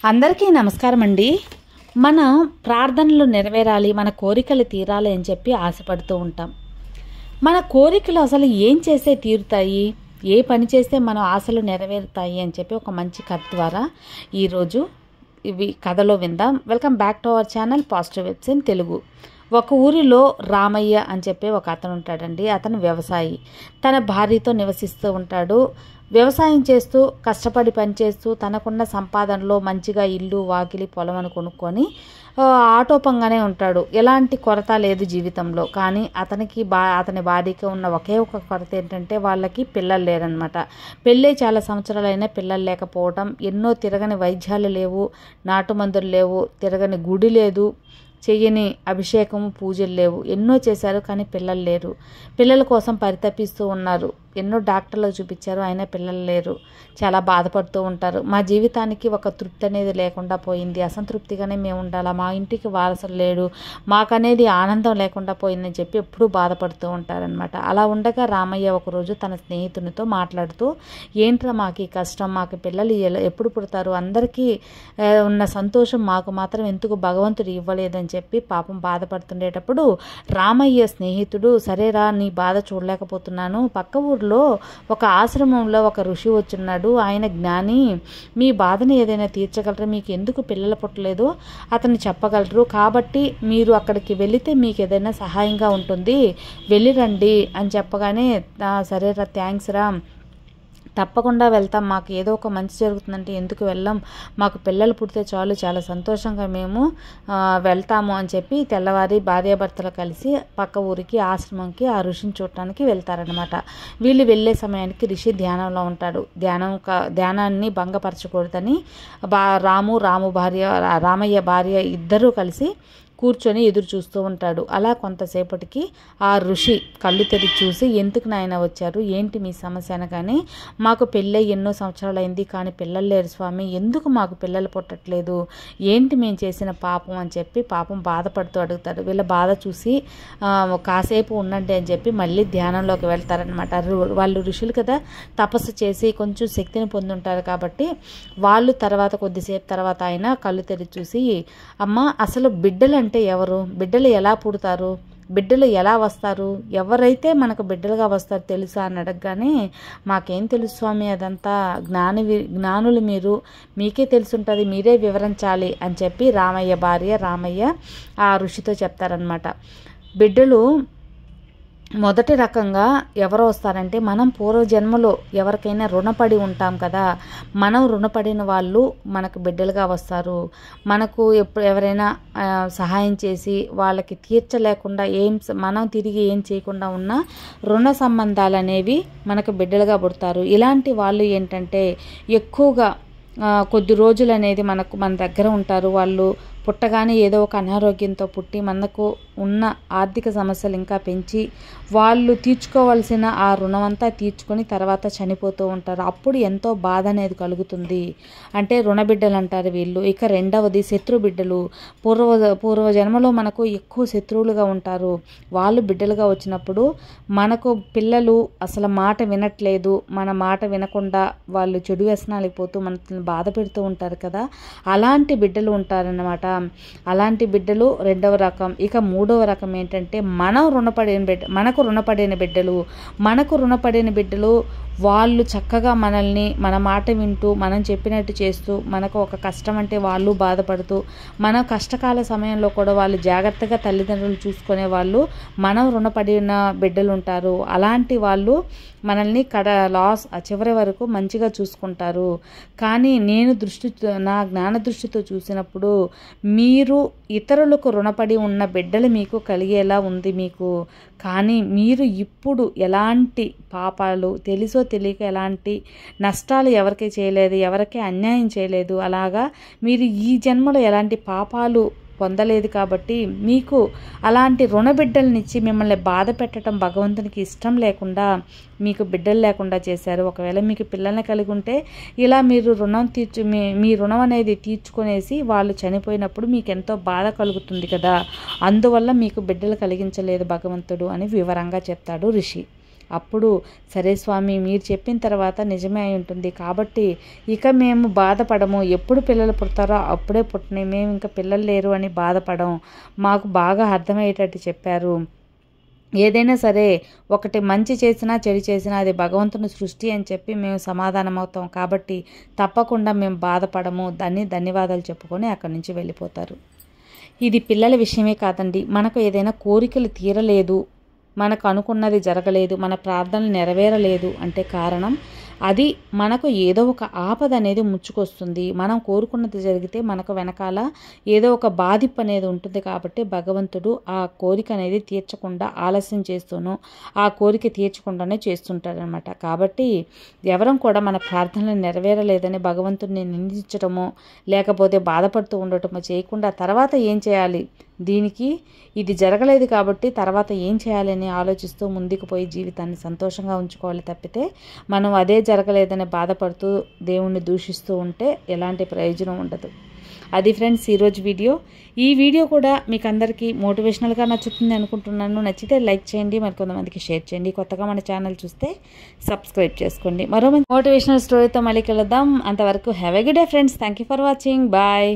అందరికీ నమస్కారం అండి. మన ప్రార్థనలు నెరవేరాలి, మన కోరికలు తీరాలి అని చెప్పి ఆశపడుతూ ఉంటాం. మన కోరికలు అసలు ఏం చేస్తే తీరుతాయి, ఏ పని చేస్తే మన ఆశలు నెరవేరుతాయి అని చెప్పి ఒక మంచి కథ ద్వారా ఈరోజు ఇవి కథలో విందాం. Welcome back to our channel positive webs in Telugu. ఒక ఊరిలో రామయ్య అని చెప్పి ఒక అతను ఉంటాడండి. అతను వ్యవసాయి, తన భార్యతో నివసిస్తూ ఉంటాడు. వ్యవసాయం చేస్తూ కష్టపడి పనిచేస్తూ తనకున్న సంపాదనలో మంచిగా ఇల్లు వాకిలి పొలం కొనుక్కొని ఆటోపంగానే ఉంటాడు. ఎలాంటి కొరత లేదు జీవితంలో. కానీ అతని భార్యకి ఉన్న ఒకే ఒక కొరత ఏంటంటే వాళ్ళకి పిల్లలు లేరనమాట. పెళ్ళి చాలా సంవత్సరాలైనా పిల్లలు లేకపోవడం, ఎన్నో తిరగని వైద్యాలు లేవు, నాటు మందులు లేవు, తిరగని గుడి లేదు, చెయ్యని అభిషేకము పూజలు లేవు. ఎన్నో చేశారు కానీ పిల్లలు లేరు. పిల్లల కోసం పరితపిస్తూ ఉన్నారు. ఎన్నో డాక్టర్లు చూపించారు, అయినా పిల్లలు లేరు. చాలా బాధపడుతూ ఉంటారు. మా జీవితానికి ఒక తృప్తి అనేది లేకుండా పోయింది, అసంతృప్తిగానే మేము ఉండాలా, మా ఇంటికి వారసులు లేడు, మాకనేది ఆనందం లేకుండా పోయిందని చెప్పి ఎప్పుడూ బాధపడుతూ ఉంటారనమాట. అలా ఉండగా రామయ్య ఒకరోజు తన స్నేహితునితో మాట్లాడుతూ, ఏంట్రా మాకు ఈ కష్టం, మాకు పిల్లలు ఎప్పుడు పుడతారు, అందరికీ ఉన్న సంతోషం మాకు మాత్రం ఎందుకు భగవంతుడు ఇవ్వలేదని చెప్పి పాపం బాధపడుతుండేటప్పుడు రామయ్య స్నేహితుడు, సరేరా నీ బాధ చూడలేకపోతున్నాను, పక్క ఊర్లో ఒక ఆశ్రమంలో ఒక ఋషి వచ్చున్నాడు, ఆయన జ్ఞాని, మీ బాధను ఏదైనా తీర్చగలరు, మీకు ఎందుకు పిల్లలు పుట్టలేదు అతను చెప్పగలరు, కాబట్టి మీరు అక్కడికి వెళితే మీకు ఏదైనా సహాయంగా ఉంటుంది, వెళ్ళిరండి అని చెప్పగానే సరేరా, థ్యాంక్స్ రా, తప్పకుండా వెళ్తాం, మాకు ఏదో ఒక మంచి జరుగుతుందంటే ఎందుకు వెళ్ళాం, మాకు పిల్లలు పుడితే చాలు, చాలా సంతోషంగా మేము వెళ్తాము అని చెప్పి తెల్లవారి భార్యాభర్తలు కలిసి పక్క ఊరికి ఆశ్రమంకి ఆ ఋషిని చూడటానికి వెళ్తారనమాట. వీళ్ళు వెళ్ళే సమయానికి ఋషి ధ్యానంలో ఉంటాడు. ధ్యానాన్ని భంగపరచకూడదని రామయ్య భార్య ఇద్దరూ కలిసి కూర్చొని ఎదురు చూస్తూ ఉంటాడు. అలా కొంతసేపటికి ఆ ఋషి కళ్ళు తెరిచి చూసి, ఎందుకు నాయన వచ్చారు, ఏంటి మీ సమస్య అనగానే, మాకు పెళ్ళై ఎన్నో సంవత్సరాలైంది కానీ పిల్లలు లేరు స్వామి, ఎందుకు మాకు పిల్లలు పుట్టట్లేదు, ఏంటి మేము చేసిన పాపం అని చెప్పి పాపం బాధపడుతూ అడుగుతాడు. వీళ్ళ బాధ చూసి కాసేపు ఉండండి అని చెప్పి మళ్ళీ ధ్యానంలోకి వెళ్తారనమాట. వాళ్ళు ఋషులు కదా, తపస్సు చేసి కొంచెం శక్తిని పొందుంటారు కాబట్టి వాళ్ళు కొద్దిసేపు తర్వాత ఆయన కళ్ళు తెరిచి చూసి, అమ్మ అసలు బిడ్డలు అంటే ఎవరు, బిడ్డలు ఎలా పుడతారు, బిడ్డలు ఎలా వస్తారు, ఎవరైతే మనకు బిడ్డలుగా వస్తారు తెలుసా అని అడగగానే, మాకేం తెలుసు స్వామి, అదంతా జ్ఞానులు మీరు, మీకే తెలుసుంటుంది, మీరే వివరించాలి అని చెప్పి రామయ్య ఆ ఋషితో చెప్తారనమాట. బిడ్డలు మొదటి రకంగా ఎవరు వస్తారంటే, మనం పూర్వజన్మలో ఎవరికైనా రుణపడి ఉంటాం కదా, మనం రుణపడిన వాళ్ళు మనకు బిడ్డలుగా వస్తారు. మనకు ఎవరైనా సహాయం చేసి వాళ్ళకి తీర్చలేకుండా మనం తిరిగి ఏం చేయకుండా ఉన్న రుణ సంబంధాలు అనేవి మనకు బిడ్డలుగా పుడతారు. ఇలాంటి వాళ్ళు ఏంటంటే ఎక్కువగా కొద్ది రోజులు అనేది మన దగ్గర ఉంటారు. వాళ్ళు పుట్టగానే ఏదో ఒక అనారోగ్యంతో పుట్టి మనకు ఉన్న ఆర్థిక సమస్యలు ఇంకా పెంచి వాళ్ళు తీర్చుకోవాల్సిన ఆ రుణం అంతా తీర్చుకొని తర్వాత చనిపోతూ ఉంటారు. అప్పుడు ఎంతో బాధ అనేది కలుగుతుంది. అంటే రుణబిడ్డలు అంటారు వీళ్ళు. ఇక రెండవది శత్రు బిడ్డలు. పూర్వజన్మలో మనకు ఎక్కువ శత్రువులుగా ఉంటారు. వాళ్ళు బిడ్డలుగా వచ్చినప్పుడు మనకు పిల్లలు అసలు మాట వినట్లేదు, మన మాట వినకుండా వాళ్ళు చెడు వ్యసనాలకు పోతూ మనల్ని బాధ పెడుతూ ఉంటారు కదా, అలాంటి బిడ్డలు ఉంటారన్నమాట. అలాంటి బిడ్డలు రెండవ రకం. ఇక మూడవ రకం ఏంటంటే మనకు రుణపడిన బిడ్డలు. వాళ్ళు చక్కగా మన మాట వింటూ మనం చెప్పినట్టు చేస్తూ, మనకు ఒక కష్టం అంటే వాళ్ళు బాధపడుతూ, మన కష్టకాల సమయంలో కూడా వాళ్ళు జాగ్రత్తగా తల్లిదండ్రులు చూసుకునే వాళ్ళు మనం రుణపడిన బిడ్డలు ఉంటారు. అలాంటి వాళ్ళు మనల్ని చివరి వరకు మంచిగా చూసుకుంటారు. కానీ నా జ్ఞాన దృష్టితో చూసినప్పుడు మీరు ఇతరులకు రుణపడి ఉన్న బిడ్డలు మీకు కలిగేలా ఉంది మీకు. కానీ మీరు ఇప్పుడు ఎలాంటి పాపాలు తెలుసో తెలియక ఎలాంటి నష్టాలు ఎవరికి చేయలేదు, ఎవరికి అన్యాయం చేయలేదు. అలాగా మీరు ఈ జన్మలో ఎలాంటి పాపాలు పొందలేదు కాబట్టి మీకు అలాంటి రుణబిడ్డలనిచ్చి మిమ్మల్ని బాధ పెట్టడం భగవంతునికి ఇష్టం లేకుండా మీకు బిడ్డలు లేకుండా చేశారు. ఒకవేళ మీకు పిల్లల్ని కలిగి ఉంటే ఇలా మీరు మీ రుణం అనేది తీర్చుకునేసి వాళ్ళు చనిపోయినప్పుడు మీకు ఎంతో బాధ కలుగుతుంది కదా, అందువల్ల మీకు బిడ్డలు కలిగించలేదు భగవంతుడు అని వివరంగా చెప్తాడు ఋషి. అప్పుడు సరే స్వామి మీరు చెప్పిన తర్వాత నిజమే అయి ఉంటుంది, కాబట్టి ఇక మేము బాధపడము, ఎప్పుడు పిల్లలు పుడతారో అప్పుడే పుట్టినాయి, మేము ఇంకా పిల్లలు లేరు అని బాధపడం, మాకు బాగా అర్థమయ్యేటట్టు చెప్పారు. ఏదైనా సరే ఒకటి మంచి చేసినా చెడు చేసినా అది భగవంతుని సృష్టి అని చెప్పి మేము సమాధానం అవుతాం, కాబట్టి తప్పకుండా మేము బాధపడము అని ధన్యవాదాలు చెప్పుకొని అక్కడి నుంచి వెళ్ళిపోతారు. ఇది పిల్లల విషయమే కాదండి, మనకు ఏదైనా కోరికలు తీరలేదు, మనకు అనుకున్నది జరగలేదు, మన ప్రార్థనలు నెరవేరలేదు అంటే కారణం అది మనకు ఏదో ఒక ఆపద అనేది ముచ్చుకొస్తుంది. మనం కోరుకున్నది జరిగితే మనకు వెనకాల ఏదో ఒక బాధింపు అనేది ఉంటుంది, కాబట్టి భగవంతుడు ఆ కోరిక అనేది తీర్చకుండా ఆలస్యం చేస్తూనో ఆ కోరిక తీర్చకుండానే చేస్తుంటారనమాట. కాబట్టి ఎవరం కూడా మన ప్రార్థనలు నెరవేరలేదని భగవంతుడిని నిందించడమో లేకపోతే బాధపడుతూ ఉండటమో చేయకుండా తర్వాత ఏం చేయాలి, దీనికి ఇది జరగలేదు కాబట్టి తర్వాత ఏం చేయాలని ఆలోచిస్తూ ముందుకు పోయి జీవితాన్ని సంతోషంగా ఉంచుకోవాలి తప్పితే మనం అదే జరగలేదని బాధపడుతూ దేవుణ్ణి దూషిస్తూ ఉంటే ఎలాంటి ప్రయోజనం ఉండదు. అది ఫ్రెండ్స్ ఈరోజు వీడియో. ఈ వీడియో కూడా మీకు అందరికీ మోటివేషనల్గా నచ్చుతుంది అనుకుంటున్నాను. నచ్చితే లైక్ చేయండి, మరికొంతమందికి షేర్ చేయండి. కొత్తగా మన ఛానల్ చూస్తే సబ్స్క్రైబ్ చేసుకోండి. మరో మంచి మోటివేషనల్ స్టోరీతో మళ్ళీ కలుద్దాం. అంతవరకు have a good day friends. Thank you for watching. Bye.